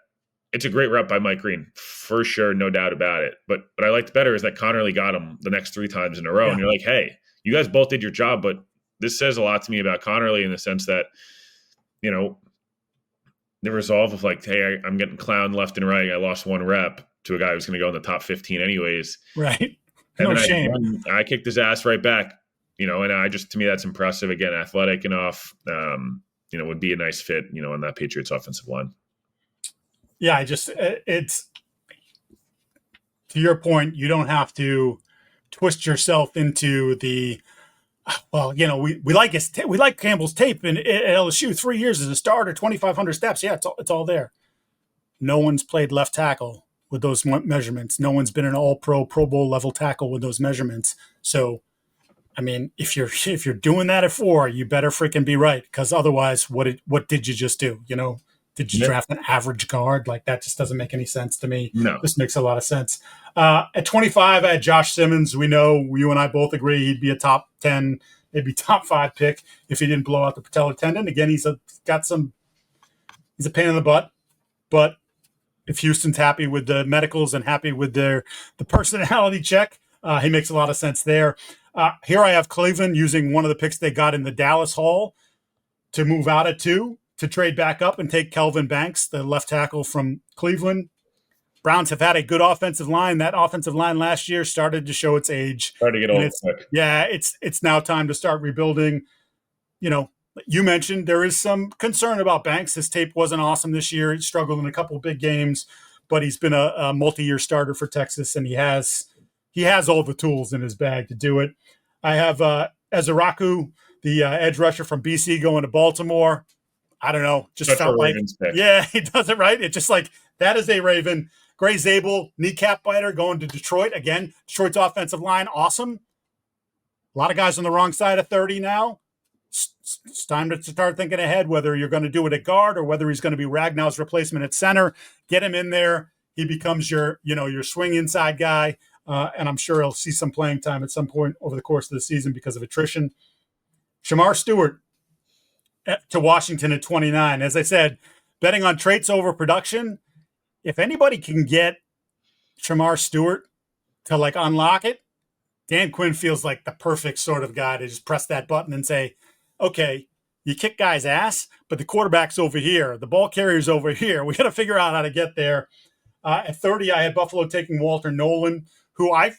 it's a great rep by Mike Green, for sure, no doubt about it. But what I liked better is that Connolly got him the next 3 times in a row. Yeah. And you're like, hey, you guys both did your job, but this says a lot to me about Connolly in the sense that, the resolve of like, hey, I'm getting clowned left and right. I lost 1 rep to a guy who's going to go in the top 15 anyways. Right. And no shame. I kicked his ass right back, and to me, that's impressive. Again, athletic enough, would be a nice fit, on that Patriots offensive line. Yeah, it's to your point, you don't have to twist yourself into the, well, we like we like Campbell's tape at LSU, 3 years as a starter, 2,500 steps. Yeah, it's all there. No one's played left tackle with those measurements. No one's been an All-Pro, Pro Bowl level tackle with those measurements. So, I mean, if you're doing that at 4, you better freaking be right, because otherwise, what did you just do? Did you draft an average guard? Like, that just doesn't make any sense to me. No. This makes a lot of sense. At 25, I had Josh Simmons. We know, you and I both agree, he'd be a top 10, maybe top 5 pick if he didn't blow out the patellar tendon. Again, he's a pain in the butt. But if Houston's happy with the medicals and happy with the personality check, he makes a lot of sense there. Here I have Cleveland using one of the picks they got in the Dallas Hall to move out at 2. To trade back up and take Kelvin Banks, the left tackle from Cleveland. Browns have had a good offensive line. That offensive line last year started to show its age. Started to get old. Yeah, it's now time to start rebuilding. You mentioned there is some concern about Banks. His tape wasn't awesome this year. He struggled in a couple of big games, but he's been a multi-year starter for Texas, and he has all the tools in his bag to do it. I have Ezeraku, the edge rusher from BC, going to Baltimore. I don't know. Just felt like, yeah, he does it right. It's just like, that is a Raven. Gray Zabel, kneecap biter, going to Detroit. Again, Detroit's offensive line, awesome. A lot of guys on the wrong side of 30 now. It's time to start thinking ahead, whether you're going to do it at guard or whether he's going to be Ragnow's replacement at center. Get him in there. He becomes your swing inside guy. And I'm sure he'll see some playing time at some point over the course of the season because of attrition. Shamar Stewart to Washington at 29. As I said, betting on traits over production. If anybody can get Shamar Stewart to unlock it, Dan Quinn feels like the perfect sort of guy to just press that button and say, okay, you kick guys' ass, but the quarterback's over here. The ball carrier's over here. We got to figure out how to get there. At 30, I had Buffalo taking Walter Nolan, who I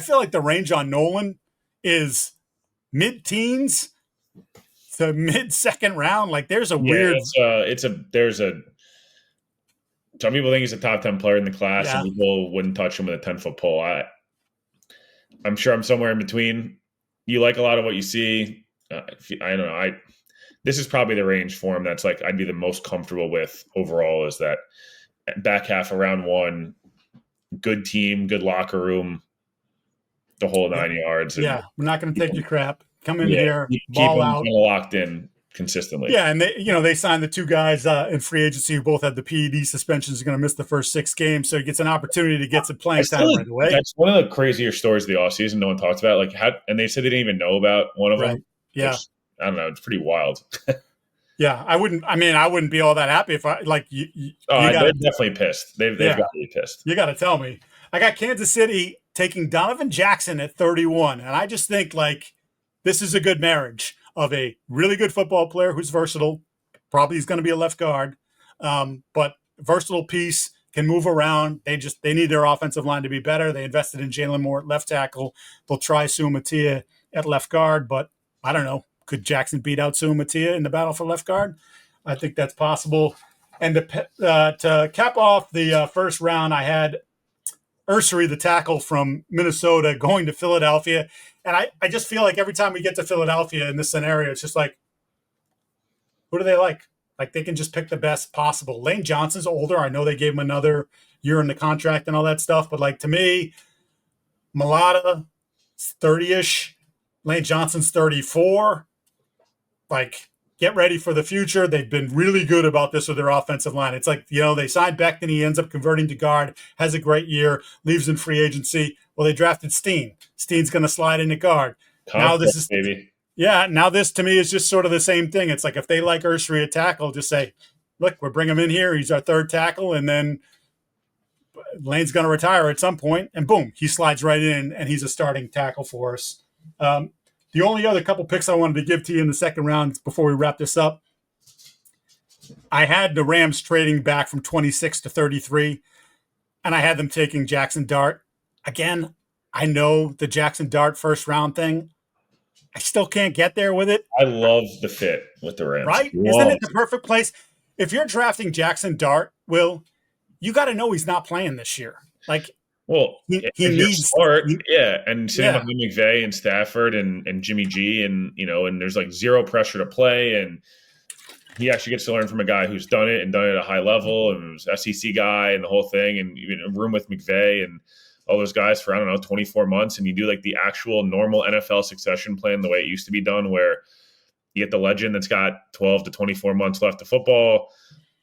feel like the range on Nolan is mid-teens to mid-second round. Like, there's a weird. Some people think he's a top 10 player in the class, and people wouldn't touch him with a 10-foot pole. I'm sure I'm somewhere in between. You like a lot of what you see. I don't know. This is probably the range for him that's like I'd be the most comfortable with overall. Is that back half of round one, good team, good locker room, the whole 9 yards, and Yeah, we're not going to take your crap. Come in yeah, here, keep ball them out. kind of locked in consistently. Yeah, and they signed the two guys in free agency who both had the PED suspensions. Are going to miss the first 6 games, so he gets an opportunity to get some playing time right away. That's one of the crazier stories of the offseason no one talks about. Like how, and they said they didn't even know about one of them. Right. Yeah. Which, I don't know. It's pretty wild. Yeah, I wouldn't be all that happy if I like you. They're definitely pissed. They've got to be pissed. You got to tell me. I got Kansas City taking Donovan Jackson at 31, and I just think like this is a good marriage of a really good football player who's versatile. Probably is going to be a left guard, but versatile piece, can move around. They need their offensive line to be better. They invested in Jalen Moore at left tackle. They'll try Suamatia at left guard, but I don't know. Could Jackson beat out Suamatia in the battle for left guard? I think that's possible. And to cap off the first round, I had Ursery, the tackle from Minnesota, going to Philadelphia. And I just feel like every time we get to Philadelphia in this scenario, it's just like, who do they like? Like they can just pick the best possible. Lane Johnson's older. I know they gave him another year in the contract and all that stuff. But like to me, Mulata, 30-ish. Lane Johnson's 34. Like, get ready for the future. They've been really good about this with their offensive line. It's like, they signed Becton. He ends up converting to guard, has a great year, leaves in free agency. Well, they drafted Steen. Steen's going to slide into guard. Now this is, baby. Yeah, now this to me is just sort of the same thing. It's like if they like Ursery at tackle, just say, look, we'll bring him in here. He's our third tackle, and then Lane's going to retire at some point, and boom, he slides right in, and he's a starting tackle for us. The only other couple picks I wanted to give to you in the second round before we wrap this up, I had the Rams trading back from 26 to 33, and I had them taking Jackson Dart. Again, I know the Jackson Dart first round thing. I still can't get there with it. I love the fit with the Rams. Right? Isn't it the perfect place? If you're drafting Jackson Dart, Will, you got to know he's not playing this year. Like, well, he needs smart, and sitting behind McVay and Stafford and Jimmy G, and and there's like zero pressure to play, and he actually gets to learn from a guy who's done it at a high level and was SEC guy and the whole thing, and even in a room with McVay and all those guys for 24 months, and you do like the actual normal NFL succession plan the way it used to be done, where you get the legend that's got 12 to 24 months left of football,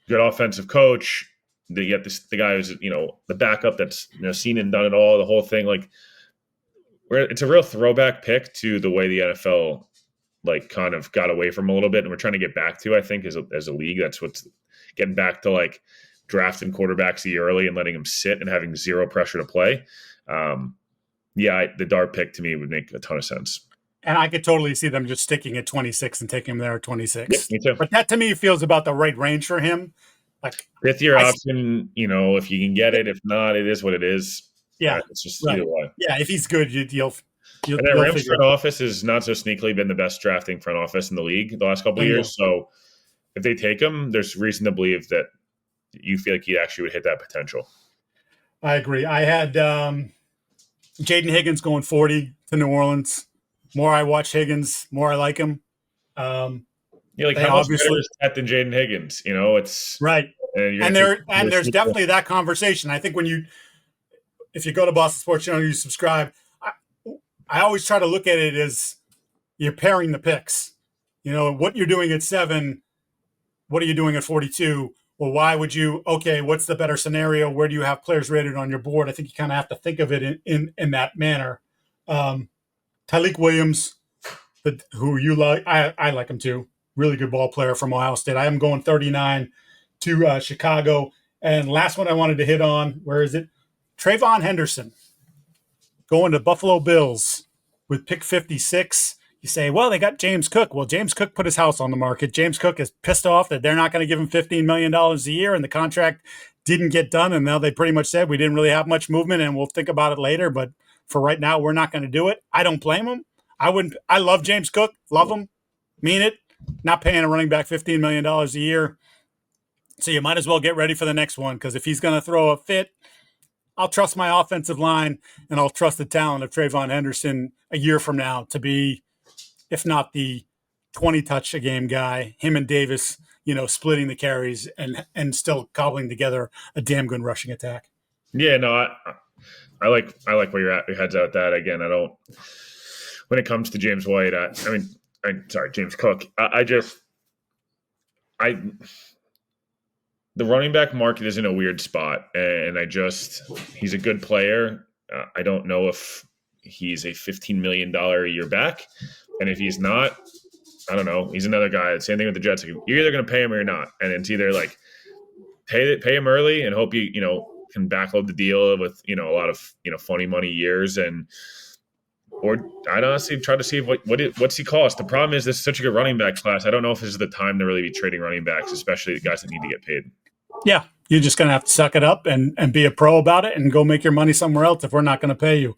good offensive coach. You get the guy who's the backup that's seen and done it all, the whole thing. Like, it's a real throwback pick to the way the NFL like kind of got away from a little bit, and we're trying to get back to. I think as a league, that's what's getting back to, like drafting quarterbacks a year early and letting them sit and having zero pressure to play. The Dart pick to me would make a ton of sense. And I could totally see them just sticking at 26 and taking him there at 26. Yeah, me too. But that to me feels about the right range for him. Like fifth year option, if you can get it. If not, it is what it is. Yeah, it's just either way. Yeah, if he's good, you'll and that Rams front office has not so sneakily been the best drafting front office in the league the last couple of years. So if they take him, there's reason to believe that you feel like he actually would hit that potential. I agree. I had Jaden Higgins going 40 to New Orleans. More I watch Higgins, more I like him. How much better is that than Jaden Higgins? It's right. And there's definitely that conversation. I think if you go to Boston Sports Channel, you subscribe. I always try to look at it as you're pairing the picks. What you're doing at 7, what are you doing at 42? Well, why would you? Okay, what's the better scenario? Where do you have players rated on your board? I think you kind of have to think of it in that manner. Tyleik Williams, who you like, I like him too. Really good ball player from Ohio State. I am going 39 to Chicago. And last one I wanted to hit on, where is it? Trayvon Henderson going to Buffalo Bills with pick 56. You say, well, they got James Cook. Well, James Cook put his house on the market. James Cook is pissed off that they're not going to give him $15 million a year, and the contract didn't get done. And now they pretty much said we didn't really have much movement, and we'll think about it later. But for right now, we're not going to do it. I don't blame him. I love James Cook. Love him. Mean it. Not paying a running back $15 million a year. So you might as well get ready for the next one, because if he's going to throw a fit, I'll trust my offensive line, and I'll trust the talent of Trayvon Henderson a year from now to be, if not the 20 touch a game guy, him and Davis, splitting the carries and still cobbling together a damn good rushing attack. Yeah, no, I like where you're at. Your head's out that again. I don't. When it comes to James White, James Cook. The running back market is in a weird spot, and he's a good player. I don't know if he's a $15 million a year back, and if he's not, I don't know. He's another guy. Same thing with the Jets. You're either going to pay him or you're not, and it's either like pay him early and hope you can backload the deal with a lot of funny money years, or I'd honestly try to see what's he cost. The problem is this is such a good running back class. I don't know if this is the time to really be trading running backs, especially the guys that need to get paid. Yeah, you're just going to have to suck it up and be a pro about it and go make your money somewhere else if we're not going to pay you.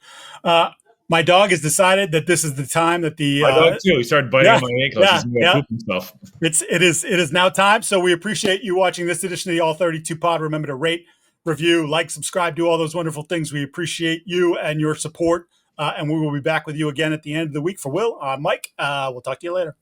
My dog has decided that this is the time that my dog too. He started biting on my ankles. He's going to poop himself. It is now time. So we appreciate you watching this edition of the All 32 Pod. Remember to rate, review, like, subscribe, do all those wonderful things. We appreciate you and your support. And we will be back with you again at the end of the week. For Will, Mike, we'll talk to you later.